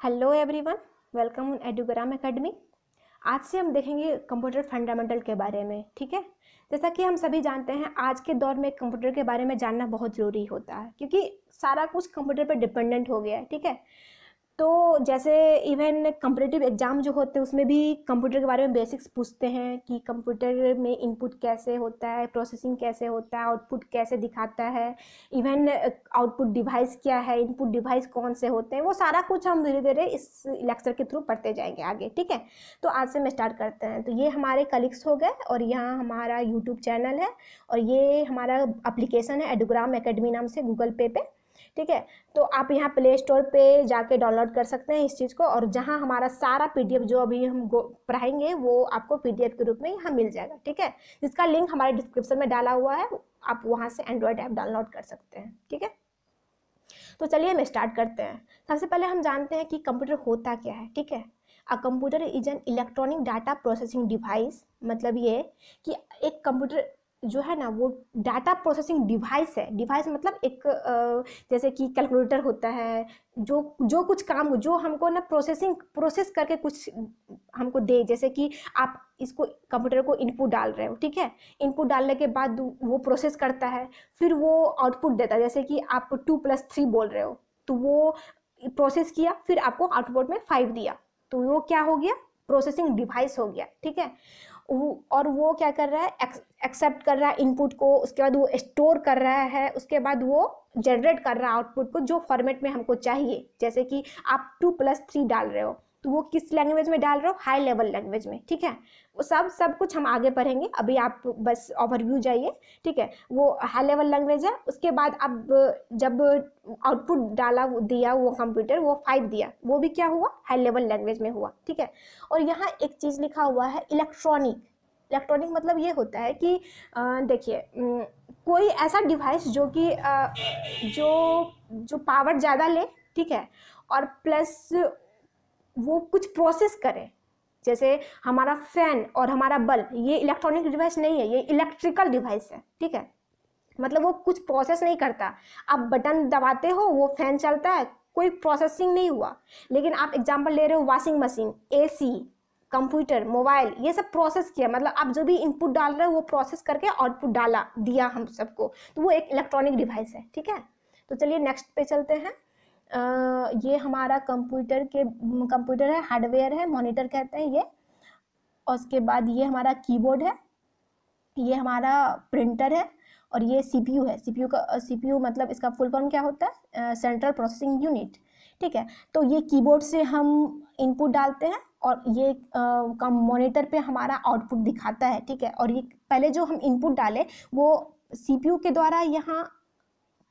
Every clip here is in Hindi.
Hello everyone, welcome on Edugram academy. आज से हम देखेंगे कंप्यूटर फंडामेंटल के बारे में। ठीक है, जैसा कि हम सभी जानते हैं आज के दौर में कंप्यूटर के बारे में जानना बहुत ज़रूरी होता है क्योंकि सारा कुछ कंप्यूटर पर डिपेंडेंट हो गया है। ठीक है, तो जैसे इवन कम्पिटिटिव एग्जाम जो होते हैं उसमें भी कंप्यूटर के बारे में बेसिक्स पूछते हैं कि कंप्यूटर में इनपुट कैसे होता है, प्रोसेसिंग कैसे होता है, आउटपुट कैसे दिखाता है, इवन आउटपुट डिवाइस क्या है, इनपुट डिवाइस कौन से होते हैं, वो सारा कुछ हम धीरे धीरे इस लेक्चर के थ्रू पढ़ते जाएंगे आगे। ठीक है, तो आज से मैं स्टार्ट करते हैं। तो ये हमारे कलीग्स हो गए और यहाँ हमारा यूट्यूब चैनल है और ये हमारा एप्लीकेशन है एडुग्राम एकेडमी नाम से गूगल पे। ठीक है, तो आप यहाँ प्ले स्टोर पे जाके डाउनलोड कर सकते हैं इस चीज़ को, और जहाँ हमारा सारा पीडीएफ जो अभी हम पढ़ाएंगे वो आपको पीडीएफ के रूप में यहाँ मिल जाएगा। ठीक है, जिसका लिंक हमारे डिस्क्रिप्शन में डाला हुआ है, आप वहाँ से एंड्रॉयड ऐप डाउनलोड कर सकते हैं। ठीक है, तो चलिए हम स्टार्ट करते हैं। सबसे पहले हम जानते हैं कि कंप्यूटर होता क्या है। ठीक है, a computer is an electronic data processing device. मतलब ये कि एक कंप्यूटर जो है ना वो डाटा प्रोसेसिंग डिवाइस है। डिवाइस मतलब एक जैसे कि कैलकुलेटर होता है, जो कुछ काम जो हमको ना प्रोसेस करके कुछ हमको दे। जैसे कि आप इसको कंप्यूटर को इनपुट डाल रहे हो, ठीक है, इनपुट डालने के बाद वो प्रोसेस करता है, फिर वो आउटपुट देता है। जैसे कि आप 2+3 बोल रहे हो तो वो प्रोसेस किया, फिर आपको आउटपुट में 5 दिया, तो वो क्या हो गया, प्रोसेसिंग डिवाइस हो गया। ठीक है, और वो क्या कर रहा है, एक्सेप्ट कर रहा है इनपुट को, उसके बाद वो स्टोर कर रहा है, उसके बाद वो जनरेट कर रहा है आउटपुट को जो फॉर्मेट में हमको चाहिए। जैसे कि आप 2+3 डाल रहे हो तो वो किस लैंग्वेज में डाल रहे हो, हाई लेवल लैंग्वेज में। ठीक है, वो सब कुछ हम आगे पढ़ेंगे, अभी आप बस ओवरव्यू जाइए। ठीक है, वो हाई लेवल लैंग्वेज है। उसके बाद अब जब आउटपुट डाला दिया वो कंप्यूटर, वो 5 दिया, वो भी क्या हुआ, हाई लेवल लैंग्वेज में हुआ। ठीक है, और यहाँ एक चीज़ लिखा हुआ है इलेक्ट्रॉनिक। इलेक्ट्रॉनिक मतलब ये होता है कि देखिए कोई ऐसा डिवाइस जो कि जो पावर ज़्यादा ले, ठीक है, और प्लस वो कुछ प्रोसेस करे। जैसे हमारा फैन और हमारा बल्ब, ये इलेक्ट्रॉनिक डिवाइस नहीं है, ये इलेक्ट्रिकल डिवाइस है। ठीक है, मतलब वो कुछ प्रोसेस नहीं करता। आप बटन दबाते हो, वो फैन चलता है, कोई प्रोसेसिंग नहीं हुआ। लेकिन आप एग्जांपल ले रहे हो, washing machine, AC, computer, mobile, ये सब प्रोसेस किया। मतलब आप जो भी इनपुट डाल रहे हो वो प्रोसेस करके आउटपुट डाला दिया हम सबको, तो वो एक इलेक्ट्रॉनिक डिवाइस है। ठीक है, तो चलिए नेक्स्ट पे चलते हैं। ये हमारा कंप्यूटर है, हार्डवेयर है, मॉनिटर कहते हैं ये। और उसके बाद ये हमारा कीबोर्ड है, ये हमारा प्रिंटर है, और ये सीपीयू है। सीपीयू मतलब इसका फुल फॉर्म क्या होता है, सेंट्रल प्रोसेसिंग यूनिट। ठीक है, तो ये कीबोर्ड से हम इनपुट डालते हैं और ये मॉनिटर पे हमारा आउटपुट दिखाता है। ठीक है, और ये पहले जो हम इनपुट डाले वो सीपीयू के द्वारा यहाँ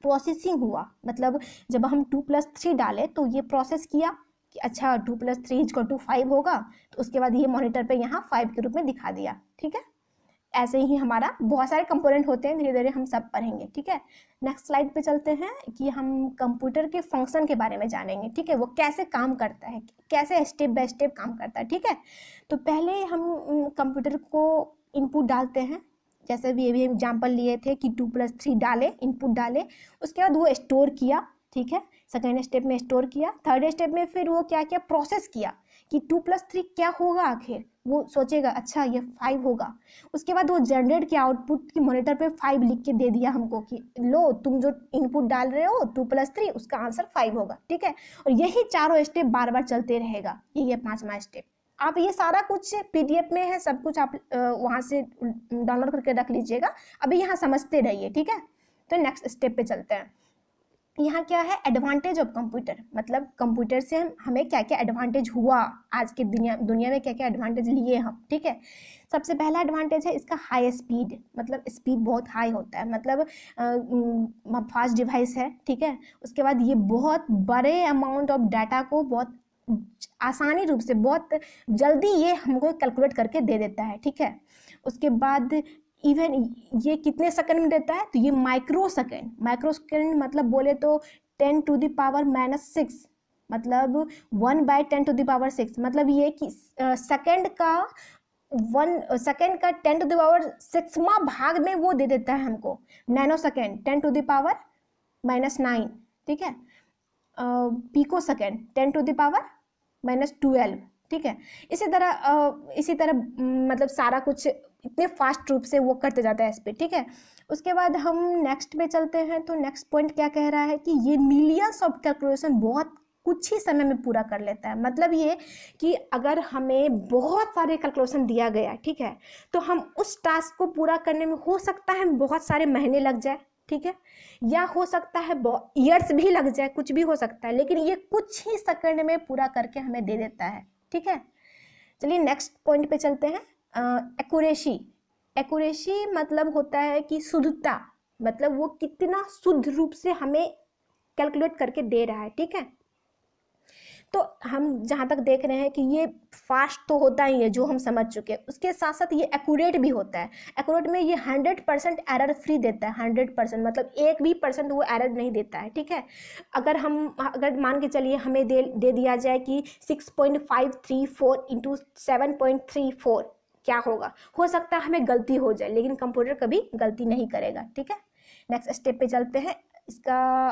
प्रोसेसिंग हुआ। मतलब जब हम 2+3 डाले तो ये प्रोसेस किया कि अच्छा 2+3 = 5 होगा, तो उसके बाद ये मॉनिटर पे यहाँ 5 के रूप में दिखा दिया। ठीक है, ऐसे ही हमारा बहुत सारे कंपोनेंट होते हैं, धीरे धीरे हम सब पढ़ेंगे। ठीक है, नेक्स्ट स्लाइड पे चलते हैं कि हम कंप्यूटर के फंक्शन के बारे में जानेंगे। ठीक है, वो कैसे काम करता है, कैसे स्टेप बाय स्टेप काम करता है। ठीक है, तो पहले हम कंप्यूटर को इनपुट डालते हैं। जैसे भी अभी एग्जाम्पल लिए थे कि 2+3 डाले, इनपुट डाले, उसके बाद वो स्टोर किया। ठीक है, सेकेंड स्टेप में स्टोर किया, थर्ड स्टेप में फिर वो क्या किया, प्रोसेस किया कि 2+3 क्या होगा, आखिर वो सोचेगा अच्छा ये 5 होगा। उसके बाद वो जनरेट किया आउटपुट की, मॉनिटर पे 5 लिख के दे दिया हमको कि लो तुम जो इनपुट डाल रहे हो 2+3 उसका आंसर 5 होगा। ठीक है, और यही चारों स्टेप बार बार चलते रहेगा, ये 5वां स्टेप। आप ये सारा कुछ पीडीएफ में है, सब कुछ आप वहाँ से डाउनलोड करके रख लीजिएगा, अभी यहाँ समझते रहिए। ठीक है, तो नेक्स्ट स्टेप पे चलते हैं। यहाँ क्या है, एडवांटेज ऑफ कंप्यूटर। मतलब कंप्यूटर से हमें क्या क्या एडवांटेज हुआ, आज के दुनिया में क्या क्या एडवांटेज लिए हम। ठीक है, सबसे पहला एडवांटेज है इसका हाई स्पीड। मतलब स्पीड बहुत हाई होता है, मतलब फास्ट डिवाइस है। ठीक है, उसके बाद ये बहुत बड़े अमाउंट ऑफ डाटा को बहुत आसानी रूप से, बहुत जल्दी ये हमको कैलकुलेट करके दे देता है। ठीक है, उसके बाद इवन ये कितने सेकंड में देता है, तो ये माइक्रो सेकंड मतलब बोले तो 10⁻⁻⁶, मतलब 1/10⁻⁶। मतलब ये कि सेकंड का 10⁻⁶वां भाग में वो दे देता है हमको, नैनो सेकंड 10⁻⁹। ठीक है, पिको सेकंड 10⁻⁹ -12, ठीक है। इसी तरह मतलब सारा कुछ इतने फास्ट रूप से वो करते जाता है स्पीड, ठीक है। उसके बाद हम नेक्स्ट पे चलते हैं, तो नेक्स्ट पॉइंट क्या कह रहा है कि ये मिलियंस ऑफ कैलकुलेशन बहुत कुछ ही समय में पूरा कर लेता है। मतलब ये कि अगर हमें बहुत सारे कैलकुलेशन दिया गया, ठीक है, तो हम उस टास्क को पूरा करने में हो सकता है बहुत सारे महीने लग जाए, ठीक है, या हो सकता है ईयर्स भी लग जाए, कुछ भी हो सकता है, लेकिन ये कुछ ही सेकंड में पूरा करके हमें दे देता है, ठीक है। चलिए नेक्स्ट पॉइंट पे चलते हैं। एक्यूरेसी। एक्यूरेसी मतलब होता है कि शुद्धता, मतलब वो कितना शुद्ध रूप से हमें कैलकुलेट करके दे रहा है, ठीक है। तो हम जहाँ तक देख रहे हैं कि ये फास्ट तो होता ही है, जो हम समझ चुके हैं, उसके साथ साथ ये एक्यूरेट भी होता है। एक्यूरेट में ये 100% एरर फ्री देता है, 100%, मतलब 1% वो एरर नहीं देता है, ठीक है। अगर मान के चलिए हमें दे दिया जाए कि 6.534 इंटू 7.34 क्या होगा, हो सकता है हमें गलती हो जाए, लेकिन कंप्यूटर कभी गलती नहीं करेगा, ठीक है। नेक्स्ट स्टेप पे चलते हैं। इसका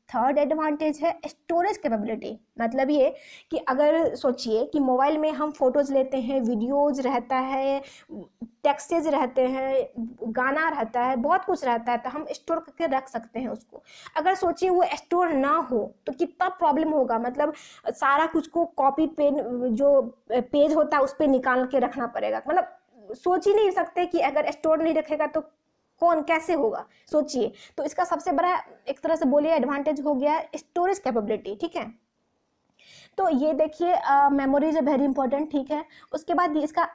थर्ड एडवांटेज है स्टोरेज कैपेबिलिटी। मतलब ये कि अगर सोचिए कि मोबाइल में हम फोटोज़ लेते हैं, वीडियोज़ रहता है, टेक्स्टेज रहते हैं, गाना रहता है, बहुत कुछ रहता है, तो हम स्टोर करके रख सकते हैं उसको। अगर सोचिए वो स्टोर ना हो तो कितना प्रॉब्लम होगा, मतलब सारा कुछ को कॉपी पेन जो पेज होता है उस पर निकाल के रखना पड़ेगा। मतलब सोच ही नहीं सकते कि अगर स्टोर नहीं रखेगा तो कौन कैसे होगा, सोचिए। तो इसका सबसे बड़ा एक तरह से बोलिए एडवांटेज हो गया स्टोरेज कैपेबिलिटी, ठीक है। तो ये देखिए मेमोरी इज वेरी इंपॉर्टेंट, ठीक है। उसके बाद इसका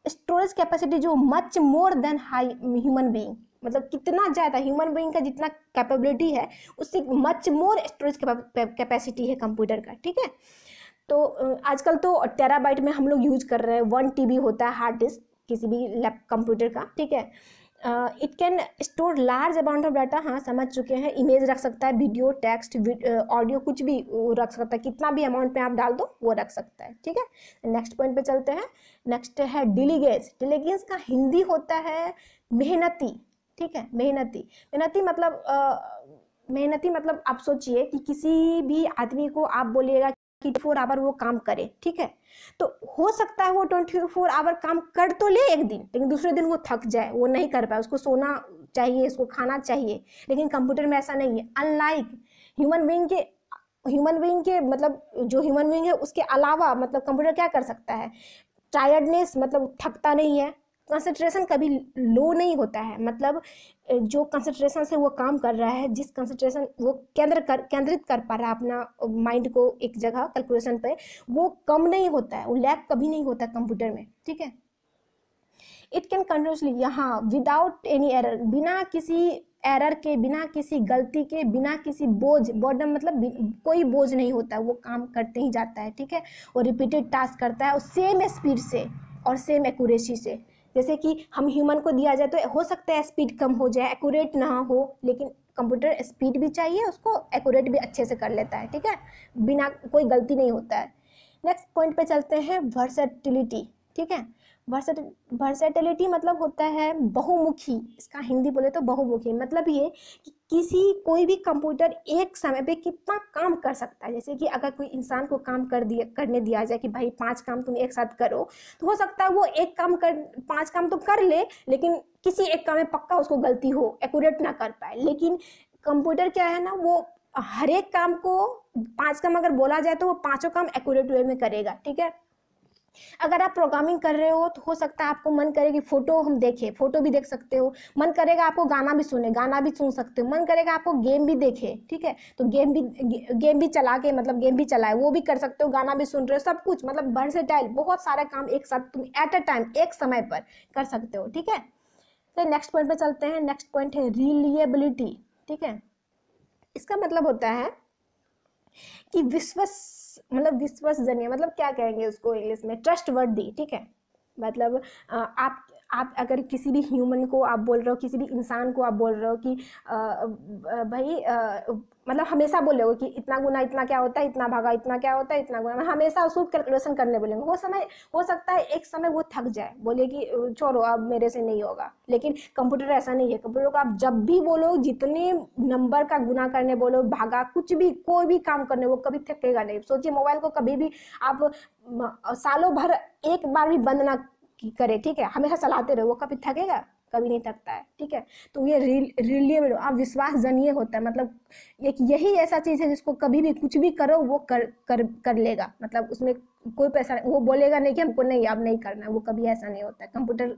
स्टोरेज कैपेसिटी जो much more than high human being, मतलब कितना ज़्यादा ह्यूमन बीइंग का जितना कैपेबिलिटी है उससे मच मोर स्टोरेज कैपेसिटी है कंप्यूटर का, ठीक है। तो आजकल तो टेराबाइट में हम लोग यूज कर रहे हैं, 1 TB होता है हार्ड डिस्क किसी भी लैप कंप्यूटर का, ठीक है। It can store large amount of data, हाँ समझ चुके हैं, इमेज रख सकता है, वीडियो, टेक्स्ट, ऑडियो, कुछ भी रख सकता है, कितना भी अमाउंट में आप डाल दो वो रख सकता है, ठीक है। नेक्स्ट पॉइंट पे चलते हैं। नेक्स्ट है डिलीगेंस। डिलीगेंस का हिंदी होता है मेहनती, ठीक है। मेहनती मतलब आप सोचिए कि किसी भी आदमी को आप बोलिएगा कि 24 आवर वो काम करे, ठीक है, तो हो सकता है वो 24 आवर काम कर तो ले एक दिन, लेकिन दूसरे दिन वो थक जाए, वो नहीं कर पाए, उसको सोना चाहिए, उसको खाना चाहिए। लेकिन कंप्यूटर में ऐसा नहीं है। अनलाइक ह्यूमन बीइंग के मतलब जो ह्यूमन बीइंग है उसके अलावा मतलब कंप्यूटर क्या कर सकता है, टायर्डनेस मतलब थकता नहीं है, कंसंट्रेशन कभी लो नहीं होता है, मतलब जो कंसंट्रेशन से वो काम कर रहा है, जिस कंसंट्रेशन वो केंद्रित कर पा रहा है अपना माइंड को एक जगह कैलकुलेशन पे, वो कम नहीं होता है, वो लैग कभी नहीं होता कंप्यूटर में, ठीक है। इट कैन कंटिन्यूसली, यहाँ विदाउट एनी एरर, बिना किसी एरर के, बिना किसी गलती के, बिना किसी बोर्डम मतलब कोई बोझ नहीं होता, वो काम करते ही जाता है, ठीक है। वो रिपीटेड टास्क करता है और सेम स्पीड से और सेम एक्यूरेसी से। जैसे कि हम ह्यूमन को दिया जाए तो हो सकता है स्पीड कम हो जाए, एक्यूरेट ना हो, लेकिन कंप्यूटर स्पीड भी चाहिए उसको, एक्यूरेट भी अच्छे से कर लेता है, ठीक है, बिना कोई गलती नहीं होता है। नेक्स्ट पॉइंट पे चलते हैं, वर्सेटिलिटी, ठीक है। वर्सेटिलिटी मतलब होता है बहुमुखी। इसका हिंदी बोले तो बहुमुखी, मतलब ये कि कोई भी कंप्यूटर एक समय पे कितना काम कर सकता है। जैसे कि अगर कोई इंसान को काम करने दिया जाए कि भाई 5 काम तुम एक साथ करो, तो हो सकता है वो 5 काम तो कर ले, लेकिन किसी एक काम में पक्का उसको गलती हो, एक्यूरेट ना कर पाए। लेकिन कंप्यूटर क्या है ना, वो हर एक काम को 5 काम अगर बोला जाए तो वो 5 काम एक्यूरेट वे में करेगा, ठीक है। अगर आप प्रोग्रामिंग कर रहे हो तो हो सकता है आपको मन करे कि फोटो हम देखें, फोटो भी देख सकते हो, मन करेगा आपको गाना भी सुने, गाना भी सुन सकते हो, मन करेगा आपको गेम भी देखे, ठीक है, तो गेम भी चला के मतलब गेम भी चलाए वो भी कर सकते हो, गाना भी सुन रहे हो, सब कुछ मतलब वर्सेटाइल, बहुत सारे काम एक साथ तुम एट अ टाइम एक समय पर कर सकते हो, ठीक है। तो नेक्स्ट पॉइंट पे चलते हैं। नेक्स्ट पॉइंट है रिलिएबिलिटी, ठीक है। इसका मतलब होता है कि विश्वसनीय, मतलब क्या कहेंगे उसको इंग्लिश में, ट्रस्टवर्दी, ठीक है। मतलब आप अगर किसी भी ह्यूमन को आप बोल रहे हो, किसी भी इंसान को आप बोल रहे हो कि भाई मतलब हमेशा बोल रहे हो कि इतना गुना इतना क्या होता है, इतना भागा इतना क्या होता है, इतना गुना, हमेशा उसको कैलकुलेशन करने बोलेंगे। वो समय हो सकता है एक समय वो थक जाए, बोले कि छोड़ो अब मेरे से नहीं होगा। लेकिन कंप्यूटर ऐसा नहीं है। कंप्यूटर को आप जब भी बोलो, जितने नंबर का गुना करने बोलो, भागा, कुछ भी कोई भी काम करने, वो कभी थकेगा नहीं। सोचिए मोबाइल को कभी भी आप सालों भर एक बार भी बंद ना करे, ठीक है, हमेशा चलाते रहो, वो कभी थकेगा? कभी नहीं थकता है, ठीक है। तो ये रिलेबल, आप विश्वास जनिए होता है, मतलब एक यही ऐसा चीज़ है जिसको कभी भी कुछ भी करो वो कर लेगा। मतलब उसमें कोई पैसा, वो बोलेगा नहीं कि हमको नहीं अब नहीं करना, वो कभी ऐसा नहीं होता है। कंप्यूटर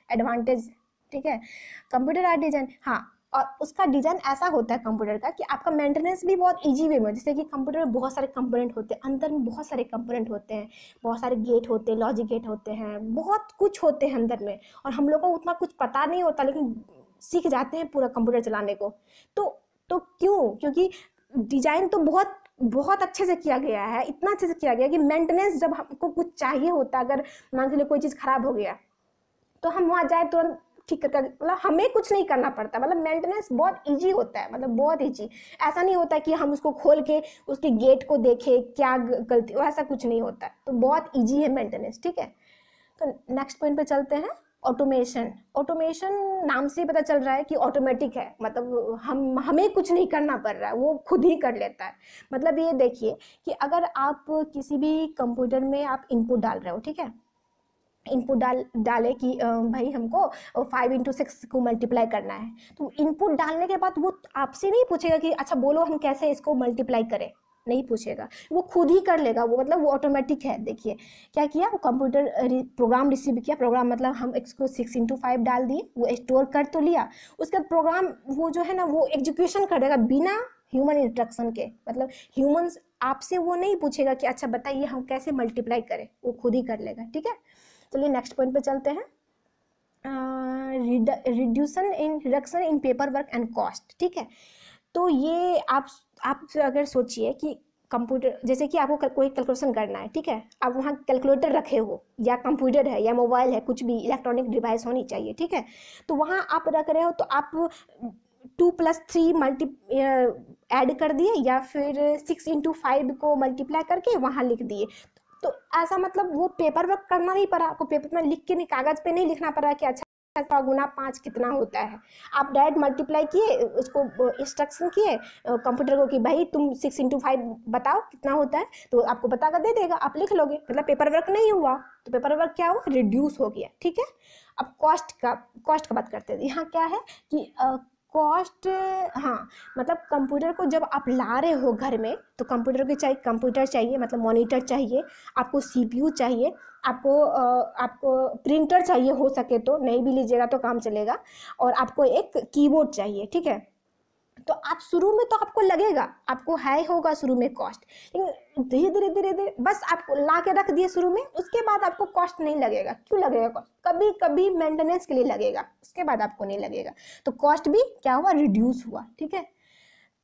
एडवांटेज, ठीक है। कंप्यूटर आर्ट डिजाइन, हाँ, और उसका डिज़ाइन ऐसा होता है कंप्यूटर का कि आपका मेंटेनेंस भी बहुत इजी वे में, जैसे कि कंप्यूटर में बहुत सारे कंपोनेंट होते हैं, अंदर में बहुत सारे कंपोनेंट होते हैं, बहुत सारे गेट होते हैं, लॉजिक गेट होते हैं, बहुत कुछ होते हैं अंदर में, और हम लोग को उतना कुछ पता नहीं होता, लेकिन सीख जाते हैं पूरा कंप्यूटर चलाने को। तो क्यों? क्योंकि डिजाइन तो बहुत बहुत अच्छे से किया गया है, इतना अच्छे से किया गया कि मेंटेनेंस जब हमको कुछ चाहिए होता, अगर मान लीजिए कोई चीज़ खराब हो गया तो हम वहाँ जाए तुरंत ठीक कर, मतलब हमें कुछ नहीं करना पड़ता, मतलब मेंटेनेंस बहुत इजी होता है, मतलब बहुत इजी। ऐसा नहीं होता कि हम उसको खोल के उसके गेट को देखें क्या गलती, ऐसा कुछ नहीं होता है। तो बहुत इजी है मेंटेनेंस, ठीक है। तो नेक्स्ट पॉइंट पे चलते हैं, ऑटोमेशन। ऑटोमेशन नाम से ही पता चल रहा है कि ऑटोमेटिक है, मतलब हमें कुछ नहीं करना पड़ रहा है, वो खुद ही कर लेता है। मतलब ये देखिए कि अगर आप किसी भी कंप्यूटर में आप इनपुट डाल रहे हो, ठीक है, इनपुट डाले कि भाई हमको 5 × 6 को मल्टीप्लाई करना है, तो इनपुट डालने के बाद वो आपसे नहीं पूछेगा कि अच्छा बोलो हम कैसे इसको मल्टीप्लाई करें, नहीं पूछेगा, वो खुद ही कर लेगा। वो मतलब वो ऑटोमेटिक है। देखिए क्या किया, वो कंप्यूटर प्रोग्राम रिसीव किया, प्रोग्राम मतलब हम इसको 6 × 5 डाल दिए, वो स्टोर कर तो लिया, उसका प्रोग्राम वो जो है ना वो एग्जीक्यूशन कर देगा बिना ह्यूमन इंस्ट्रक्शन के। मतलब ह्यूमंस आपसे वो नहीं पूछेगा कि अच्छा बताइए हम कैसे मल्टीप्लाई करें, वो खुद ही कर लेगा, ठीक है। चलिए नेक्स्ट पॉइंट पे चलते हैं, reduction in paper work and cost, ठीक है। तो ये आप अगर सोचिए कि कंप्यूटर, जैसे कि आपको कोई कैलकुलेशन करना है, ठीक है, आप वहाँ कैलकुलेटर रखे हो या कंप्यूटर है या मोबाइल है, कुछ भी इलेक्ट्रॉनिक डिवाइस होनी चाहिए, ठीक है। तो वहाँ आप रख रहे हो तो आप 2+3 मल्टी ऐड कर दिए, या फिर 6 × 5 को मल्टीप्लाई करके वहाँ लिख दिए। तो ऐसा मतलब वो पेपर वर्क करना नहीं पड़ा आपको, पेपर में लिख के नहीं, कागज पे नहीं लिखना पड़ा कि अच्छा 5 × 5 कितना होता है। आप डायरेक्ट मल्टीप्लाई किए, उसको इंस्ट्रक्शन किए कंप्यूटर को कि भाई तुम 6 × 5 बताओ कितना होता है, तो आपको बता कर दे देगा, आप लिख लोगे, मतलब पेपर वर्क नहीं हुआ। तो पेपर वर्क क्या हुआ, रिड्यूस हो गया, ठीक है। अब कॉस्ट का बात करते हैं। यहाँ क्या है कि कॉस्ट, हाँ, मतलब कंप्यूटर को जब आप ला रहे हो घर में, तो कंप्यूटर चाहिए, मतलब मॉनिटर चाहिए, आपको सीपीयू चाहिए, आपको प्रिंटर चाहिए, हो सके तो नहीं भी लीजिएगा तो काम चलेगा, और आपको एक कीबोर्ड चाहिए, ठीक है। तो आप शुरू में तो आपको लगेगा, आपको हाई होगा शुरू में कॉस्ट, लेकिन धीरे धीरे बस आपको ला के रख दिए शुरू में, उसके बाद आपको कॉस्ट नहीं लगेगा। क्यों लगेगा कॉस्ट? कभी कभी मेंटेनेंस के लिए लगेगा, उसके बाद आपको नहीं लगेगा। तो कॉस्ट भी क्या हुआ, रिड्यूस हुआ, ठीक है।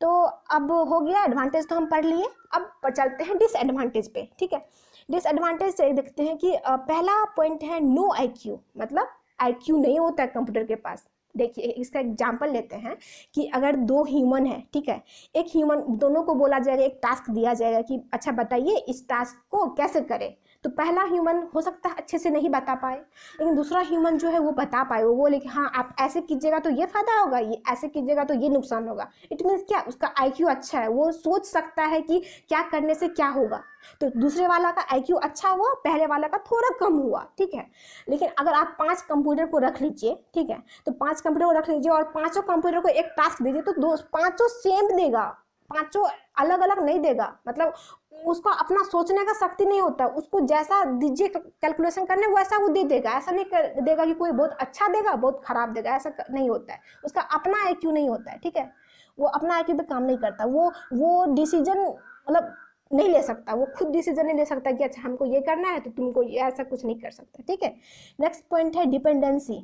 तो अब हो गया एडवांटेज तो हम पढ़ लिए, अब चलते हैं डिसएडवांटेज पे, ठीक है। डिसएडवांटेज देखते हैं कि पहला पॉइंट है नो IQ, मतलब IQ नहीं होता है कंप्यूटर के पास। देखिए इसका एग्जांपल लेते हैं कि अगर 2 ह्यूमन है, ठीक है, एक ह्यूमन, दोनों को बोला जाएगा, एक टास्क दिया जाएगा कि अच्छा बताइए इस टास्क को कैसे करें। तो पहला ह्यूमन हो सकता है अच्छे से नहीं बता पाए, लेकिन दूसरा ह्यूमन जो है वो बता पाए, वो बोले कि हाँ आप ऐसे कीजिएगा तो ये फायदा होगा, ये ऐसे कीजिएगा तो ये नुकसान होगा। इट मीन्स क्या, उसका IQ अच्छा है, वो सोच सकता है कि क्या करने से क्या होगा। तो दूसरे वाला का IQ अच्छा हुआ, पहले वाला का थोड़ा कम हुआ, ठीक है। लेकिन अगर आप 5 कंप्यूटर को रख लीजिए, ठीक है, तो 5 कंप्यूटर को रख लीजिए और 5 कंप्यूटर को एक टास्क दीजिए, तो 5 सेम देगा, 5 अलग अलग नहीं देगा। मतलब उसको अपना सोचने का शक्ति नहीं होता, उसको जैसा दीजिए कैलकुलेशन करने वैसा वो दे देगा। ऐसा नहीं कर देगा कि कोई बहुत अच्छा देगा बहुत खराब देगा, ऐसा नहीं होता है। उसका अपना IQ नहीं होता है, ठीक है, वो अपना IQ पे काम नहीं करता, वो डिसीजन मतलब नहीं ले सकता, वो खुद डिसीजन नहीं ले सकता कि अच्छा हमको ये करना है तो तुमको ये, ऐसा कुछ नहीं कर सकता, ठीक है। नेक्स्ट पॉइंट है डिपेंडेंसी,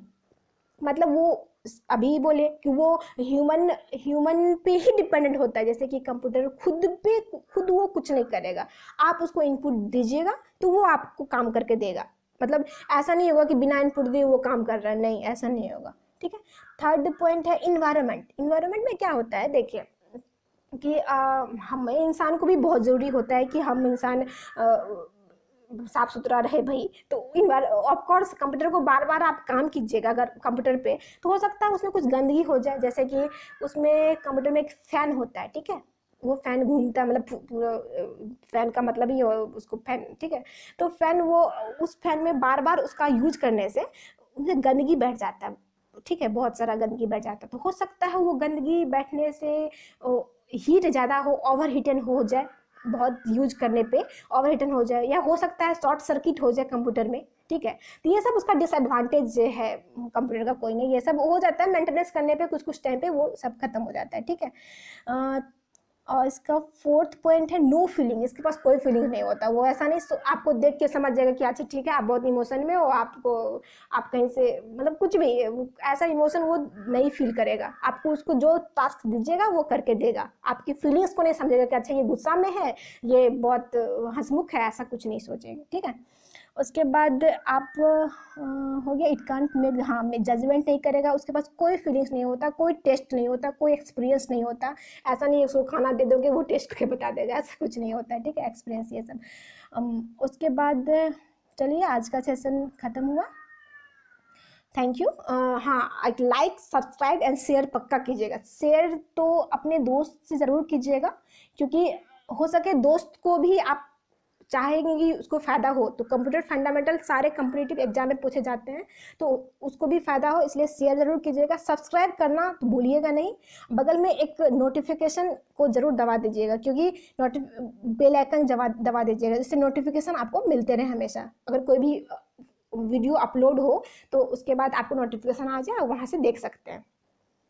मतलब वो अभी बोले कि वो ह्यूमन पे ही डिपेंडेंट होता है। जैसे कि कंप्यूटर खुद वो कुछ नहीं करेगा, आप उसको इनपुट दीजिएगा तो वो आपको काम करके देगा, मतलब ऐसा नहीं होगा कि बिना इनपुट दिए वो काम कर रहा है, नहीं ऐसा नहीं होगा, ठीक है। थर्ड पॉइंट है इन्वायरमेंट। इन्वायरमेंट में क्या होता है, देखिए कि हम इंसान को भी बहुत ज़रूरी होता है कि हम इंसान साफ सुथरा रहे भाई। तो ऑफ कोर्स कंप्यूटर को बार बार आप काम कीजिएगा अगर कंप्यूटर पे, तो हो सकता है उसमें कुछ गंदगी हो जाए, जैसे कि उसमें कंप्यूटर में एक फ़ैन होता है, ठीक है, वो फ़ैन घूमता है, मतलब पूरा फ़ैन का मतलब ही उसको फ़ैन, ठीक है। तो फ़ैन वो उस फ़ैन में बार बार उसका यूज करने से उसमें गंदगी बैठ जाता है, ठीक है, बहुत सारा गंदगी बैठ जाता है। तो हो सकता है वो गंदगी बैठने से हीट ज़्यादा हो, ओवर हीटन हो जाए, बहुत यूज करने पे ओवर हीटन हो जाए, या हो सकता है शॉर्ट सर्किट हो जाए कंप्यूटर में, ठीक है। तो ये सब उसका डिसएडवांटेज है कंप्यूटर का, कोई नहीं, ये सब हो जाता है मेंटेनेंस करने पे, कुछ कुछ टाइम पे वो सब खत्म हो जाता है, ठीक है। और इसका फोर्थ पॉइंट है नो फीलिंग। इसके पास कोई फीलिंग नहीं होता, वो ऐसा नहीं आपको देख के समझ जाएगा कि अच्छा ठीक है आप बहुत इमोशन में हो, आपको आप कहीं से मतलब कुछ भी ऐसा इमोशन वो नहीं फील करेगा। आपको उसको जो टास्क दीजिएगा वो करके देगा, आपकी फीलिंग्स को नहीं समझेगा कि अच्छा ये गुस्सा में है, ये बहुत हंसमुख है, ऐसा कुछ नहीं सोचेगा, ठीक है। उसके बाद आप हो गया इट कांट मेक, हाँ में जजमेंट नहीं करेगा, उसके पास कोई फीलिंग्स नहीं होता, कोई टेस्ट नहीं होता, कोई एक्सपीरियंस नहीं होता। ऐसा नहीं है उसको खाना दे दोगे वो टेस्ट करके बता देगा, ऐसा कुछ नहीं होता है, ठीक है, एक्सपीरियंस ये सब। उसके बाद चलिए आज का सेशन ख़त्म हुआ, थैंक यू। हाँ लाइक सब्सक्राइब एंड शेयर पक्का कीजिएगा। शेयर तो अपने दोस्त से ज़रूर कीजिएगा, क्योंकि हो सके दोस्त को भी आप चाहेंगे कि उसको फ़ायदा हो। तो कंप्यूटर फंडामेंटल सारे कॉम्पिटिटिव एग्जाम में पूछे जाते हैं, तो उसको भी फ़ायदा हो, इसलिए शेयर ज़रूर कीजिएगा। सब्सक्राइब करना तो भूलिएगा नहीं, बगल में एक नोटिफिकेशन को ज़रूर दबा दीजिएगा, क्योंकि बेल आइकन दबा दीजिएगा, जिससे नोटिफिकेशन आपको मिलते रहे हमेशा। अगर कोई भी वीडियो अपलोड हो तो उसके बाद आपको नोटिफिकेशन आ जाए, वहाँ से देख सकते हैं।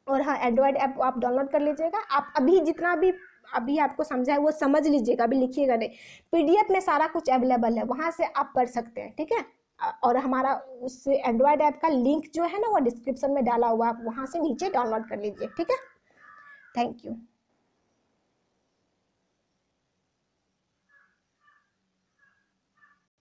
और हाँ एंड्रॉयड ऐप आप डाउनलोड कर लीजिएगा। आप अभी जितना भी अभी आपको समझा है वो समझ लीजिएगा, अभी लिखिएगा नहीं, पीडीएफ में सारा कुछ अवेलेबल है, वहाँ से आप पढ़ सकते हैं, ठीक है। और हमारा उस एंड्रॉयड ऐप का लिंक जो है ना वो डिस्क्रिप्शन में डाला हुआ, आप वहाँ से नीचे डाउनलोड कर लीजिए, ठीक है। Thank you.